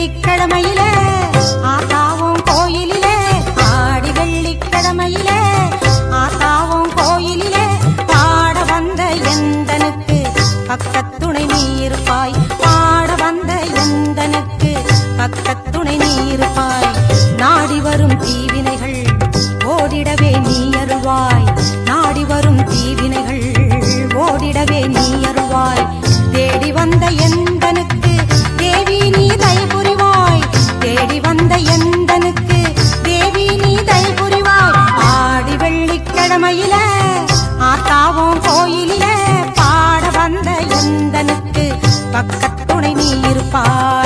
வெள்ளிக்கிழமையிலே ஆத்தாவும் கோயிலிலே ஆடி வெள்ளிக்கிழமையிலே ஆத்தாவும் கோயிலிலே பாட வந்த எந்தனுக்கு பக்கத்துணை நீ இருப்பாய் பாட வந்த எந்தனுக்கு பக்கத்துணை நீ இருப்பாய் நாடி வரும் தீவினைகள் ஓடிடவே நீ அருள்வாய் நாடி வரும் தீவினைகள் ஓடிடவே நீ அருள்வாய் தேடி வந்த எந்தனுக்கு தேவி நீ தயவு புரிவாய் தேடி வந்த எந்தனுக்கு தேவி நீ தயவு புரிவாய் ஆடி வெள்ளிக்கிழமையில ஆத்தாவும் கோயிலிலே பாட வந்த எந்தனுக்கு பக்கத்துணை நீ இருப்பாய்